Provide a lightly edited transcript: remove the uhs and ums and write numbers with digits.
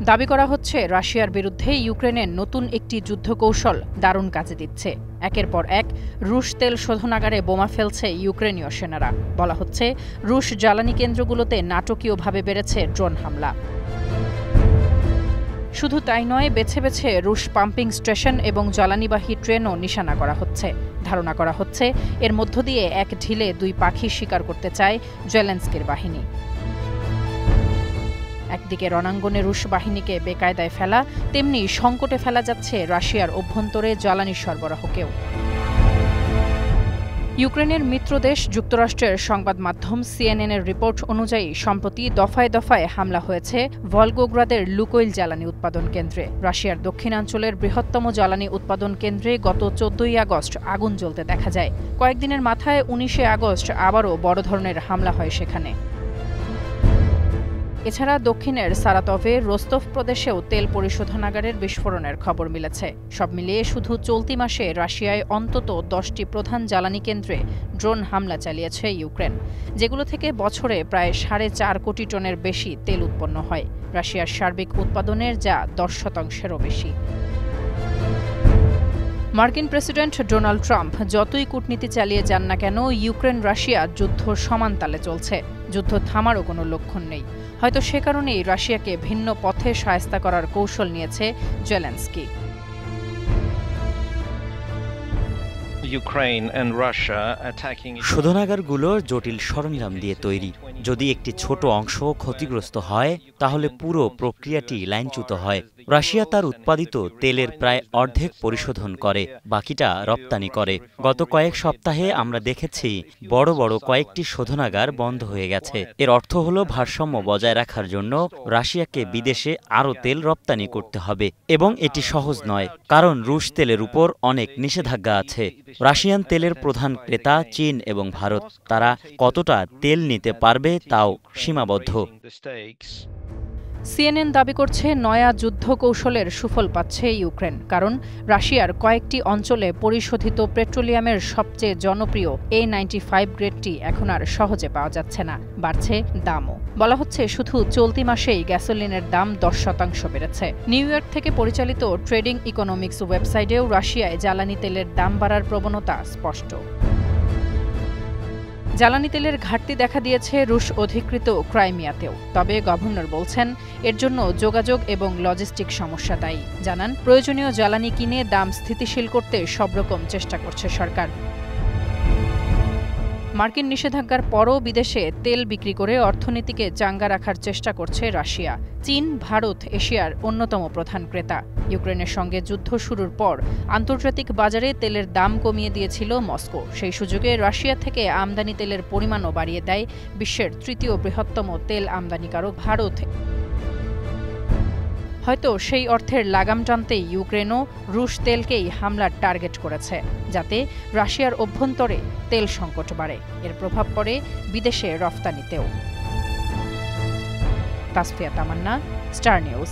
দাবি করা হচ্ছে রাশিয়ার বিরুদ্ধে ইউক্রেনের নতুন একটি যুদ্ধকৌশল দারুণ কাজে দিচ্ছে। একের পর এক রুশ তেল শোধনাগারে বোমা ফেলছে ইউক্রেনীয় সেনারা। বলা হচ্ছে রুশ জ্বালানি কেন্দ্রগুলোতে নাটকীয়ভাবে বেড়েছে ড্রোন হামলা। শুধু তাই নয়, বেছে বেছে রুশ পাম্পিং স্টেশন এবং জ্বালানিবাহী ট্রেনও নিশানা করা হচ্ছে। ধারণা করা হচ্ছে এর মধ্য দিয়ে এক ঢিলে দুই পাখি শিকার করতে চায় জেলেনস্কির বাহিনী। একদিকে রণাঙ্গনে রুশ বাহিনীকে বেকায়দায় ফেলা, তেমনি সংকটে ফেলা যাচ্ছে রাশিয়ার অভ্যন্তরে জ্বালানি সরবরাহকেও। ইউক্রেনের মিত্রদেশ যুক্তরাষ্ট্রের সংবাদ মাধ্যম সিএনএনের রিপোর্ট অনুযায়ী সম্প্রতি দফায় দফায় হামলা হয়েছে ভলগোগ্রাদের লুকোইল জ্বালানি উৎপাদন কেন্দ্রে। রাশিয়ার দক্ষিণাঞ্চলের বৃহত্তম জ্বালানি উৎপাদন কেন্দ্রে গত 14ই আগস্ট আগুন জ্বলতে দেখা যায়। কয়েকদিনের মাথায় 19শে আগস্ট আবারও বড় ধরনের হামলা হয় সেখানে। এছাড়া দক্ষিণের সারাতভে রোস্তভ প্রদেশেও তেল পরিশোধনাগারের বিস্ফোরণের খবর মিলেছে। সব মিলিয়ে শুধু চলতি মাসে রাশিয়ায় অন্তত 10টি প্রধান জ্বালানি কেন্দ্রে ড্রোন হামলা চালিয়েছে ইউক্রেন, যেগুলো থেকে বছরে প্রায় 4.5 কোটি টনের বেশি তেল উৎপন্ন হয়। রাশিয়ার সার্বিক উৎপাদনের যা 10%-এরও বেশি। মার্কিন প্রেসিডেন্ট ডোনাল্ড ট্রাম্প যতই কূটনীতি চালিয়ে যান না কেন, ইউক্রেন রাশিয়া যুদ্ধ সমান তালে চলছে। যুদ্ধ থামারও কোনো লক্ষণ নেই। হয়তো সে কারণেই রাশিয়াকে ভিন্ন পথে শায়েস্তা করার কৌশল নিয়েছে জেলেনস্কি। শোধনাগারগুলো জটিল সরঞ্জাম দিয়ে তৈরি। যদি একটি ছোট অংশ ক্ষতিগ্রস্ত হয় তাহলে পুরো প্রক্রিয়াটি লাইনচ্যুত হয়। রাশিয়া তার উৎপাদিত তেলের প্রায় অর্ধেক পরিশোধন করে, বাকিটা রপ্তানি করে। গত কয়েক সপ্তাহে আমরা দেখেছি বড় বড় কয়েকটি শোধনাগার বন্ধ হয়ে গেছে। এর অর্থ হলো ভারসাম্য বজায় রাখার জন্য রাশিয়াকে বিদেশে আরও তেল রপ্তানি করতে হবে, এবং এটি সহজ নয়, কারণ রুশ তেলের উপর অনেক নিষেধাজ্ঞা আছে। রাশিয়ান তেলের প্রধান ক্রেতা চীন এবং ভারত। তারা কতটা তেল নিতে পারবে তাও সীমাবদ্ধ। সিএনএন দাবি করছে নয়া যুদ্ধ কৌশলের সুফল পাচ্ছে ইউক্রেন, কারণ রাশিয়ার কয়েকটি অঞ্চলে পরিশোধিত পেট্রোলিয়ামের সবচেয়ে জনপ্রিয় A95 গ্রেডটি এখন আর সহজে পাওয়া যাচ্ছে না। বাড়ছে দামও। বলা হচ্ছে শুধু চলতি মাসেই গ্যাসোলিনের দাম 10% বেড়েছে। নিউ ইয়র্ক থেকে পরিচালিত ট্রেডিং ইকোনমিক্স ওয়েবসাইটেও রাশিয়ায় জ্বালানি তেলের দাম বাড়ার প্রবণতা স্পষ্ট। জ্বালানি তেলের ঘাটতি দেখা দিয়েছে রুশ অধিকৃত ক্রাইমিয়াতেও। তবে গভর্নর বলছেন এর জন্য যোগাযোগ এবং লজিস্টিক সমস্যা দায়ী। জানান প্রয়োজনীয় জ্বালানি কিনে দাম স্থিতিশীল করতে সব রকম চেষ্টা করছে সরকার। মার্কিন নিষেধাজ্ঞার পরও বিদেশে তেল বিক্রি করে অর্থনীতিকে চাঙ্গা রাখার চেষ্টা করছে রাশিয়া। চীন, ভারত এশিয়ার অন্যতম প্রধান ক্রেতা। ইউক্রেনের সঙ্গে যুদ্ধ শুরুর পর আন্তর্জাতিক বাজারে তেলের দাম কমিয়ে দিয়েছিল মস্কো। সেই সুযোগে রাশিয়া থেকে আমদানি তেলের পরিমাণও বাড়িয়ে দেয় বিশ্বের তৃতীয় বৃহত্তম তেল আমদানিকারক ভারত। হয়তো সেই অর্থের লাগাম টানতেই ইউক্রেনও রুশ তেলকেই হামলার টার্গেট করেছে, যাতে রাশিয়ার অভ্যন্তরে তেল সংকট বাড়ে। এর প্রভাব পড়ে বিদেশে রফতানিতেও। তাসফিয়া তামান্না, স্টার নিউজ।